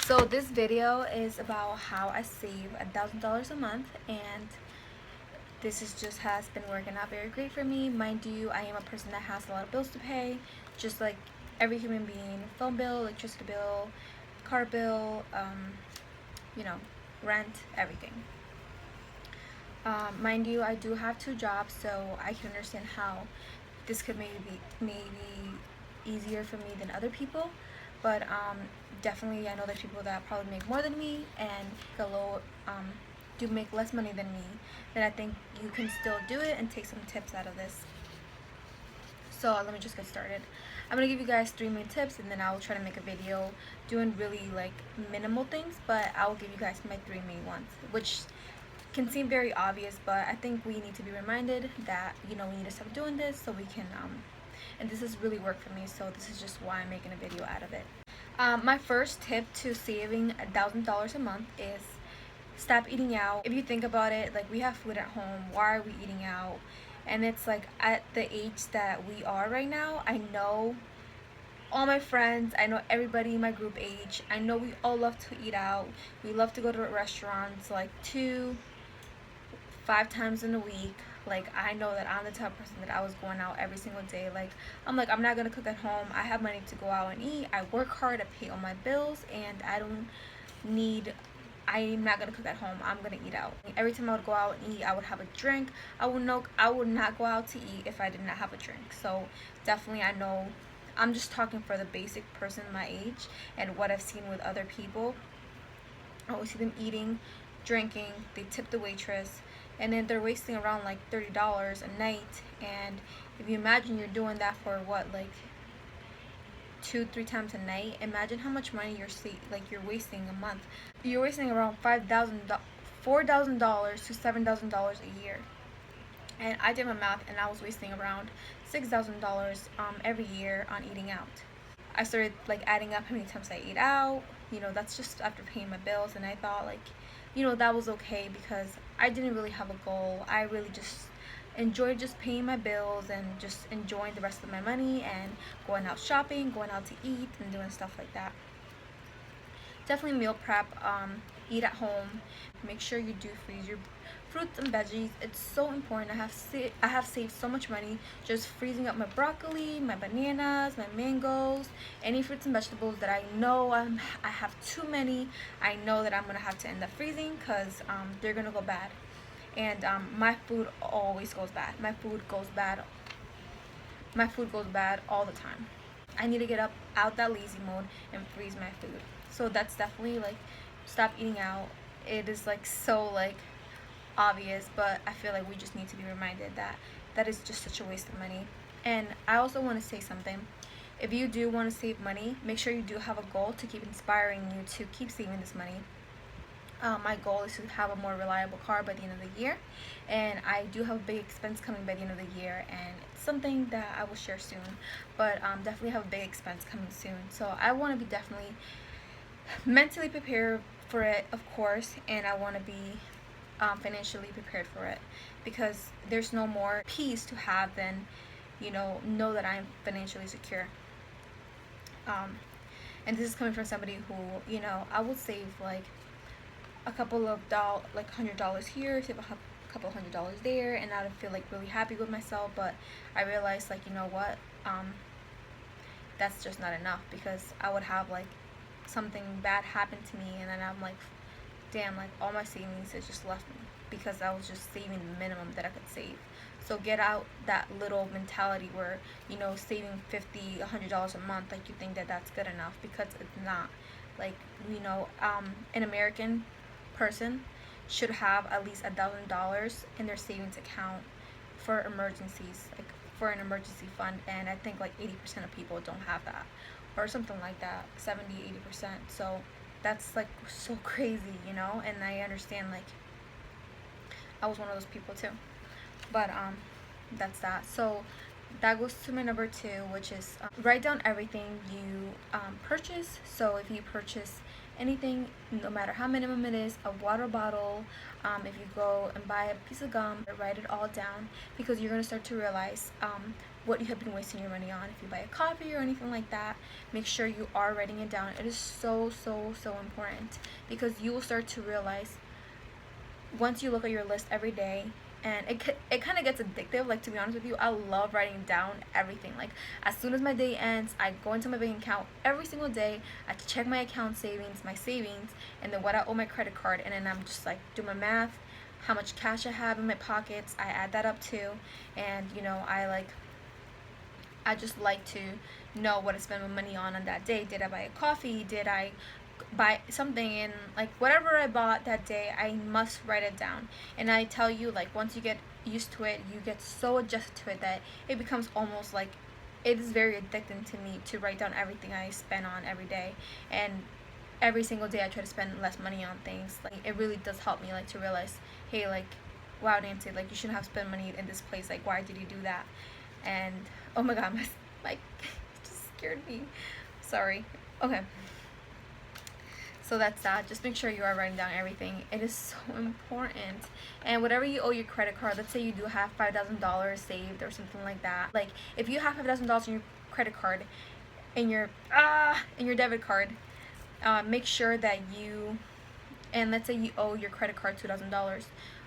So this video is about how I save $1,000 a month, and this is just has been working out very great for me. Mind you, I am a person that has a lot of bills to pay, just like every human being: phone bill, electricity bill, car bill, you know, rent, everything. Mind you, I do have two jobs, so I can understand how this could maybe easier for me than other people. But definitely, I know there's people that probably make more than me and a little do make less money than me. Then I think you can still do it and take some tips out of this. So let me just get started. I'm gonna give you guys 3 main tips, and then I'll try to make a video doing really like minimal things, but I'll give you guys my 3 main ones, which can seem very obvious, but I think we need to be reminded that we need to stop doing this so we can and this has really worked for me, so this is just why I'm making a video out of it. My first tip to saving $1,000 a month is stop eating out. If you think about it, like, we have food at home, why are we eating out? And it's like, at the age that we are right now, I know all my friends, I know everybody in my group age, I know we all love to eat out. We love to go to restaurants like 5 times in a week. Like, I know that I'm the type of person that I was going out every single day. Like, I'm not gonna cook at home. I have money to go out and eat. I work hard, I pay all my bills, and I'm not gonna cook at home. I'm gonna eat out. Every time I would go out and eat, I would have a drink. I would not go out to eat if I did not have a drink. So definitely, I know I'm just talking for the basic person my age and what I've seen with other people. I always see them eating, drinking, they tip the waitress, and then they're wasting around like $30 a night. And if you imagine you're doing that for what, like 2-3 times a night, imagine how much money you're wasting a month. You're wasting around $4,000 to $7,000 a year. And I did my math, and I was wasting around $6,000 every year on eating out. I started like adding up how many times I ate out. That's just after paying my bills, and I thought, like, that was okay because I didn't really have a goal. I really just enjoyed just paying my bills and just enjoying the rest of my money and going out shopping, going out to eat, and doing stuff like that. Definitely meal prep, eat at home. Make sure you do freeze your fruits and veggies. It's so important. I have saved so much money just freezing up my broccoli, my bananas, my mangoes, any fruits and vegetables that I know I have too many. I know that I'm gonna have to end up freezing because they're gonna go bad. And my food always goes bad. My food goes bad all the time. I need to get out that lazy mode and freeze my food. So that's definitely, like, stop eating out. It is like so like obvious, but I feel like we just need to be reminded that that is just such a waste of money. And I also want to say something. If you do want to save money, make sure you do have a goal to keep inspiring you to keep saving this money. My goal is to have a more reliable car by the end of the year, and I do have a big expense coming by the end of the year, and it's something that I will share soon. But definitely have a big expense coming soon, so I want to be definitely mentally prepared for it, of course, and I want to be financially prepared for it, because there's no more peace to have than know that I'm financially secure. And this is coming from somebody who, I would save like a couple of like $100 here, save a couple $100 there, and I'd feel like really happy with myself. But I realized, like, what, that's just not enough, because I would have like something bad happen to me, and then I'm like, damn, like, all my savings has just left me because I was just saving the minimum that I could save. So get out that little mentality where saving $50, $100 a month, like, you think that that's good enough, because it's not. Like, an American person should have at least $1,000 in their savings account for emergencies, like for an emergency fund. And I think like 80% of people don't have that, or something like that, 70-80%. So that's like so crazy, and I understand, like, I was one of those people too. But that's that. So that goes to my number 2, which is write down everything you purchase. So if you purchase anything, no matter how minimum it is, a water bottle, if you go and buy a piece of gum, write it all down, because you're going to start to realize what you have been wasting your money on. If you buy a coffee or anything like that, make sure you are writing it down. It is so important, because you will start to realize once you look at your list every day, and it kind of gets addictive. Like, to be honest with you, I love writing down everything. Like, as soon as my day ends, I go into my bank account every single day. I check my account savings, and then what I owe my credit card, and then I'm just like, do my math, how much cash I have in my pockets. I add that up too, and I just like to know what I spend my money on that day. Did I buy a coffee? Did I buy something? And like, whatever I bought that day, I must write it down. And I tell you, like, once you get used to it, you get so adjusted to it that it becomes almost like, it is very addicting to me to write down everything I spend on every day. And every single day I try to spend less money on things. Like, it really does help me, like, to realize, hey, like, wow, Nancy, like, you shouldn't have spent money in this place. Like, why did you do that? And oh my god, like, it just scared me. Sorry. Okay. So that's that. Just make sure you are writing down everything. It is so important. And whatever you owe your credit card, let's say you do have $5,000 saved or something like that. Like, if you have $5,000 in your credit card, in your debit card, make sure that and let's say you owe your credit card $2,000.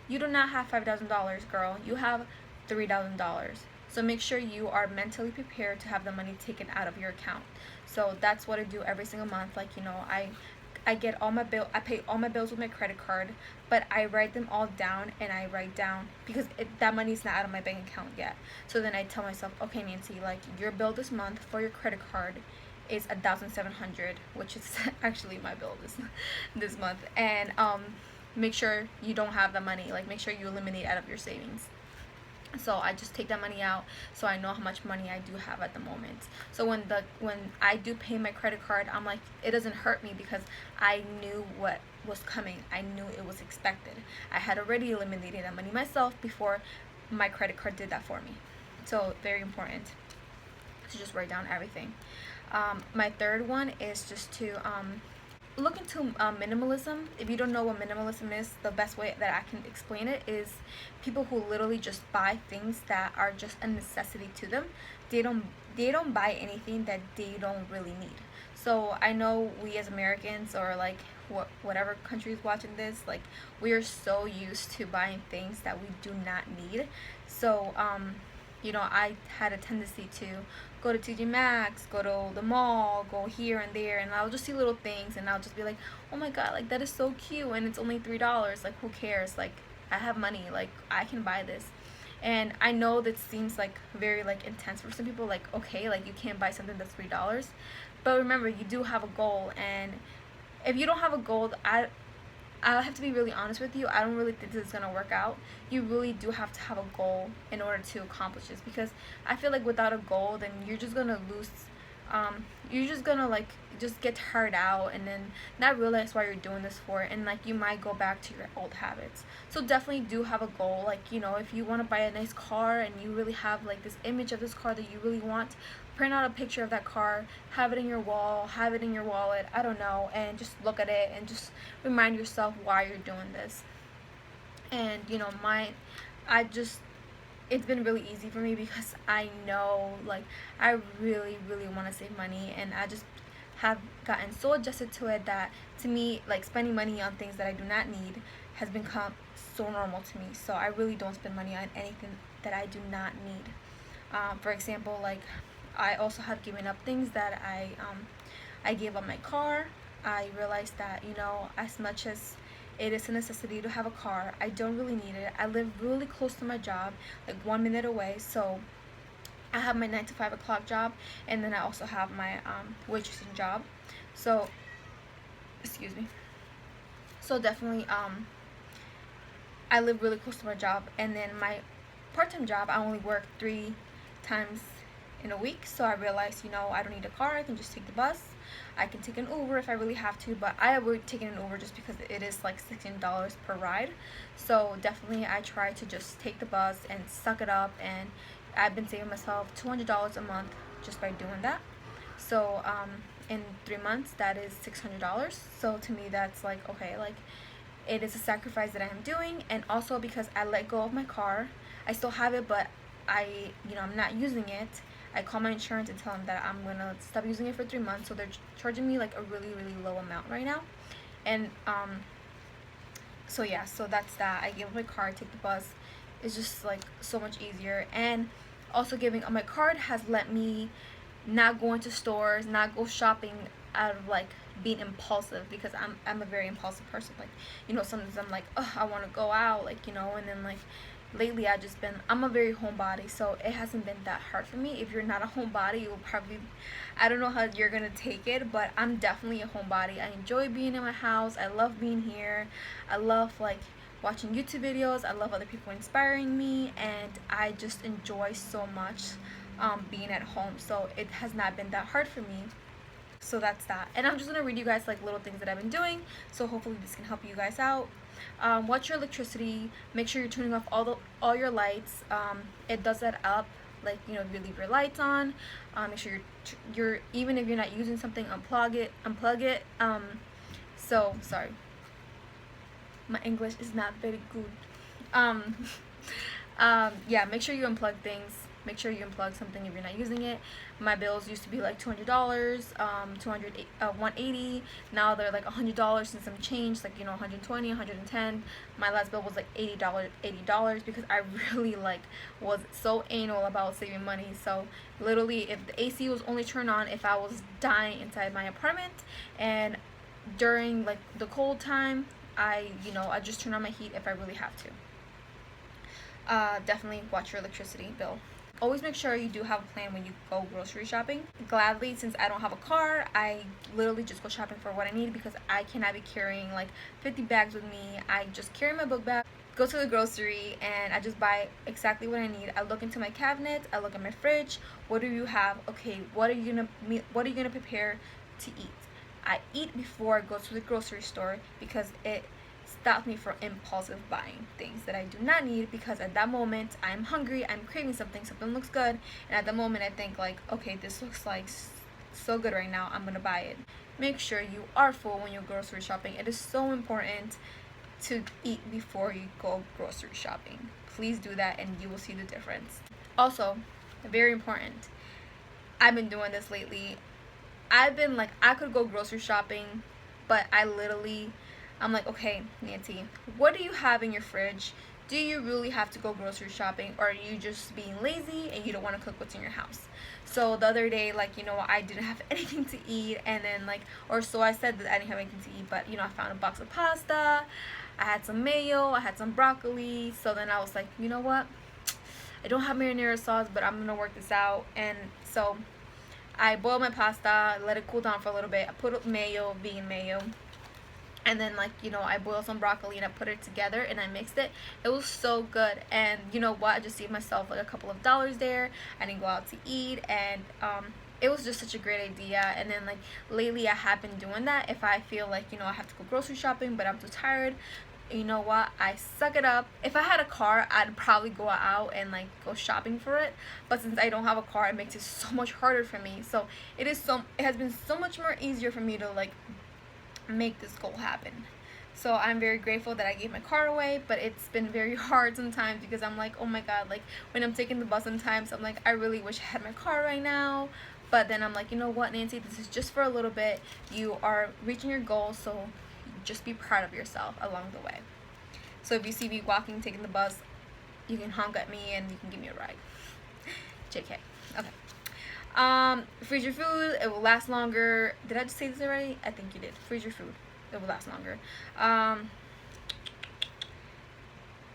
You do not have $5,000, girl. You have $3,000. So make sure you are mentally prepared to have the money taken out of your account. So that's what I do every single month. Like, I get all my I pay all my bills with my credit card, but I write them all down, and I write down, because that money's not out of my bank account yet. So then I tell myself, okay, Nancy, like, your bill this month for your credit card is $1,700, which is actually my bill this month. And make sure you don't have the money. Like, make sure you eliminate out of your savings. So I just take that money out, so I know how much money I do have at the moment. So when I do pay my credit card, I'm like, it doesn't hurt me, because I knew what was coming. I knew it was expected. I had already eliminated that money myself before my credit card did that for me. So very important to just write down everything. My third one is just to look into minimalism. If you don't know what minimalism is, the best way that I can explain it is people who literally just buy things that are just a necessity to them. They don't buy anything that they don't really need. So I know we as Americans, or like whatever country is watching this, like, we are so used to buying things that we do not need. So I had a tendency to go to TJ Maxx, go to the mall, go here and there, and I'll just see little things, and I'll just be like, oh my god, like, that is so cute, and it's only $3. Like, who cares? Like, I have money. Like, I can buy this. And I know that seems like very, like, intense for some people. Like, okay, like, you can't buy something that's $3. But remember, you do have a goal, and if you don't have a goal, I have to be really honest with you. I don't really think this is gonna work out. You really do have to have a goal in order to accomplish this, because I feel like without a goal, then you're just gonna lose. You're just gonna, like, just get tired out, and then not realize why you're doing this for, and like, you might go back to your old habits. So definitely do have a goal. Like, if you want to buy a nice car, and you really have like this image of this car that you really want, print out a picture of that car, have it in your wall, have it in your wallet, I don't know, and just look at it and just remind yourself why you're doing this. And it's been really easy for me, because I know, like, I really want to save money, and I just have gotten so adjusted to it that, to me, like, spending money on things that I do not need has become so normal to me. So I really don't spend money on anything that I do not need. For example, like, I also have given up things that I gave up my car. I realized that, as much as it is a necessity to have a car, I don't really need it. I live really close to my job, like 1 minute away. So I have my 9 to 5 o'clock job, and then I also have my waitressing job. So, excuse me. So definitely, I live really close to my job, and then my part-time job, I only work 3 times in a week. So I realized, I don't need a car. I can just take the bus. I can take an Uber if I really have to, but I avoid taking an Uber just because it is like $16 per ride. So definitely I try to just take the bus and suck it up, and I've been saving myself $200 a month just by doing that. So in 3 months, that is $600. So to me, that's like, okay, like it is a sacrifice that I am doing. And also because I let go of my car, I still have it, but I'm not using it. I call my insurance and tell them that I'm gonna stop using it for 3 months, so they're charging me like a really really low amount right now. And so yeah, so that's that. I give up my card, take the bus. It's just like so much easier. And also giving up my card has let me not go into stores, not go shopping out of like being impulsive, because I'm a very impulsive person. Like, sometimes I'm like, oh, I want to go out, like, and then like lately I'm a very homebody, so it hasn't been that hard for me. If you're not a homebody, you'll probably, I don't know how you're gonna take it, but I'm definitely a homebody. I enjoy being in my house. I love being here. I love like watching YouTube videos. I love other people inspiring me, and I just enjoy so much being at home. So it has not been that hard for me. So that's that. And I'm just gonna read you guys like little things that I've been doing, so hopefully this can help you guys out. Watch your electricity. Make sure you're turning off all your lights. It does that up, like, if you leave your lights on, make sure you're even if you're not using something, unplug it. So sorry, my English is not very good. Yeah, make sure you unplug things. Make sure you unplug something if you're not using it. My bills used to be like $200, $180. Now they're like $100 and some change, like, 120, 110. My last bill was like $80 because I really like was so anal about saving money. So literally, if the AC was only turned on if I was dying inside my apartment, and during like the cold time, I just turn on my heat if I really have to. Definitely watch your electricity bill. Always make sure you do have a plan when you go grocery shopping. Gladly, since I don't have a car, I literally just go shopping for what I need, because I cannot be carrying like 50 bags with me. I just carry my book bag, go to the grocery, and I just buy exactly what I need. I look into my cabinet, I look at my fridge. What do you have? Okay, what are you gonna prepare to eat? I eat before I go to the grocery store, because it stops me from impulsive buying things that I do not need, because at that moment I'm hungry, I'm craving something looks good, and at the moment I think like, okay, this looks like so good right now, I'm gonna buy it. Make sure you are full when you're grocery shopping. It is so important to eat before you go grocery shopping. Please do that and you will see the difference. Also, very important, I've been doing this lately. I've been like, I could go grocery shopping, but I'm like, okay, Nancy, what do you have in your fridge? Do you really have to go grocery shopping, or are you just being lazy and you don't want to cook what's in your house? So the other day, like, I didn't have anything to eat, and then like, or so I said that I didn't have anything to eat, but I found a box of pasta, I had some mayo, I had some broccoli. So then I was like, you know what? I don't have marinara sauce, but I'm gonna work this out. And so I boiled my pasta, let it cool down for a little bit. I put mayo, vegan mayo, and then like, I boiled some broccoli and I put it together and I mixed it. It was so good. And you know what, I just saved myself like a couple of dollars there. I didn't go out to eat, and it was just such a great idea. And then like lately I have been doing that. If I feel like I have to go grocery shopping but I'm too tired, you know what, I suck it up. If I had a car, I'd probably go out and like go shopping for it, but since I don't have a car, it makes it so much harder for me. So it has been so much more easier for me to like make this goal happen. So I'm very grateful that I gave my car away, but it's been very hard sometimes, because I'm like, oh my god, like when I'm taking the bus sometimes, I'm like, I really wish I had my car right now. But then I'm like, you know what, Nancy, this is just for a little bit. You are reaching your goal, so just be proud of yourself along the way. So if you see me walking, taking the bus, you can honk at me and you can give me a ride. JK. Okay. Freeze your food. It will last longer. Did I just say this already? I think you did. Freeze your food. It will last longer.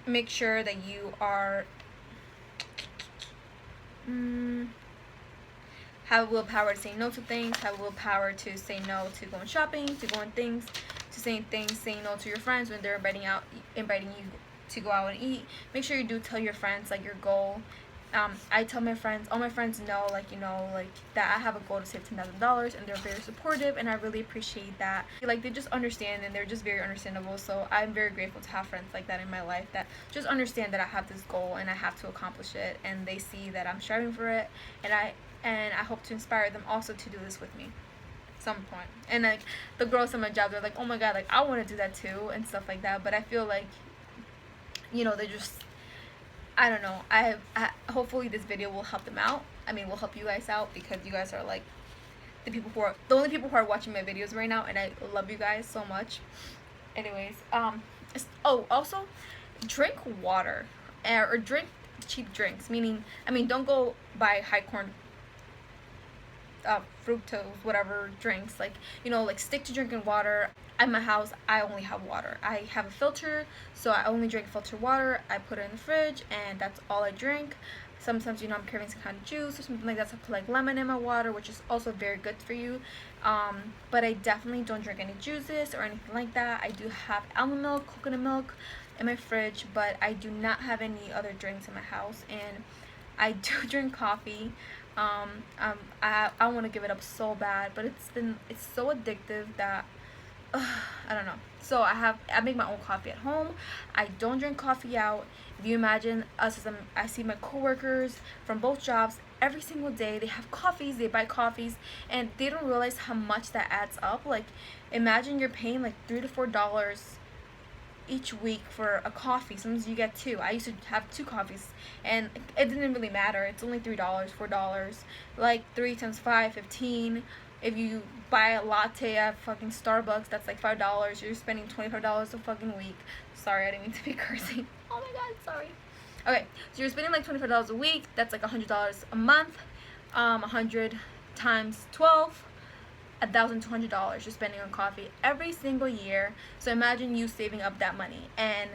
Make sure that you are have willpower to say no to things. Have willpower to say no to going shopping, to going things, to saying things, saying no to your friends when they're inviting you to go out and eat. Make sure you do tell your friends like your goal. I tell my friends, all my friends know, like, like that I have a goal to save $10,000, and they're very supportive, and I really appreciate that. Like, they just understand, and they're just very understandable. So I'm very grateful to have friends like that in my life that just understand that I have this goal and I have to accomplish it, and they see that I'm striving for it, and I hope to inspire them also to do this with me. some point. And like the girls at my job, they're like, oh my god, like I want to do that too and stuff like that. But I feel like, you know, they're just, I don't know. I hopefully this video will help them out. I mean, will help you guys out, because you guys are like the only people who are watching my videos right now, and I love you guys so much. Anyways, oh, also drink water, or drink cheap drinks. Meaning, I mean, don't go buy high corn, fructose, whatever drinks. Like, you know, like stick to drinking water. At my house, I only have water. I have a filter, so I only drink filtered water. I put it in the fridge, and that's all I drink. Sometimes, you know, I'm craving some kind of juice or something like that, so I put like lemon in my water, which is also very good for you. But I definitely don't drink any juices or anything like that. I do have almond milk, coconut milk in my fridge, but I do not have any other drinks in my house. And I do drink coffee. I want to give it up so bad, but it's so addictive that I don't know. So I make my own coffee at home. I don't drink coffee out. If you imagine us as I see my coworkers from both jobs every single day. They have coffees, they buy coffees, and they don't realize how much that adds up. Like, imagine you're paying like $3 to $4 each week for a coffee. Sometimes you get two. I used to have two coffees, and it didn't really matter. It's only $3, $4. Like 3 times 5, 15. If you buy a latte at fucking Starbucks, that's like $5. You're spending $25 a fucking week. Sorry, I didn't mean to be cursing. Oh my god, sorry. Okay, so you're spending like $25 a week. That's like $100 a month. 100 times 12. $1,200 you're spending on coffee every single year. So imagine you saving up that money, and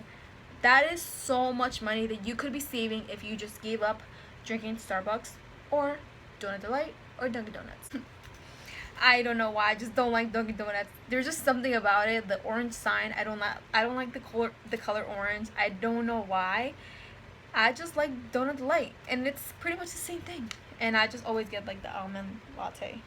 that is so much money that you could be saving if you just gave up drinking Starbucks or Donut Delight or Dunkin' Donuts. I don't know why, I just don't like Dunkin' Donuts. There's just something about it. The orange sign, I don't like the color orange. I don't know why. I just like Donut Delight, and it's pretty much the same thing. And I just always get like the almond latte.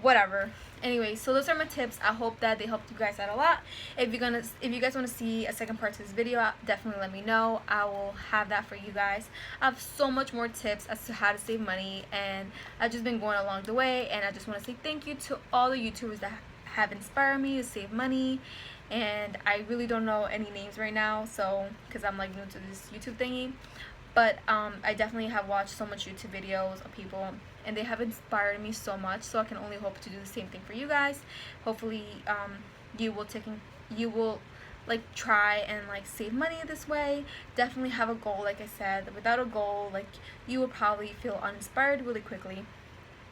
Whatever. Anyway, so those are my tips. I hope that they helped you guys out a lot. If you guys want to see a second part to this video, definitely let me know. I will have that for you guys. I have so much more tips as to how to save money, and I've just been going along the way, and I just want to say thank you to all the YouTubers that have inspired me to save money. And I really don't know any names right now, so because I'm like new to this YouTube thingy. But I definitely have watched so much YouTube videos of people, and they have inspired me so much, so I can only hope to do the same thing for you guys. Hopefully you will like try and like save money this way. Definitely have a goal. Like I said, without a goal, like, you will probably feel uninspired really quickly.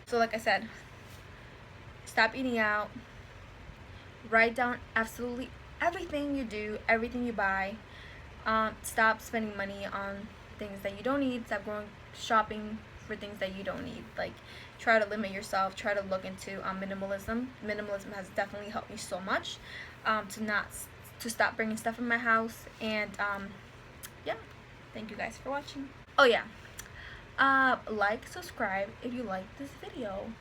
So like I said, stop eating out. Write down absolutely everything you do, everything you buy. Stop spending money on things that you don't need. Stop going shopping for things that you don't need. Like, try to limit yourself. Try to look into minimalism. Minimalism has definitely helped me so much to stop bringing stuff in my house. And yeah, thank you guys for watching. Oh yeah, like, subscribe if you like this video.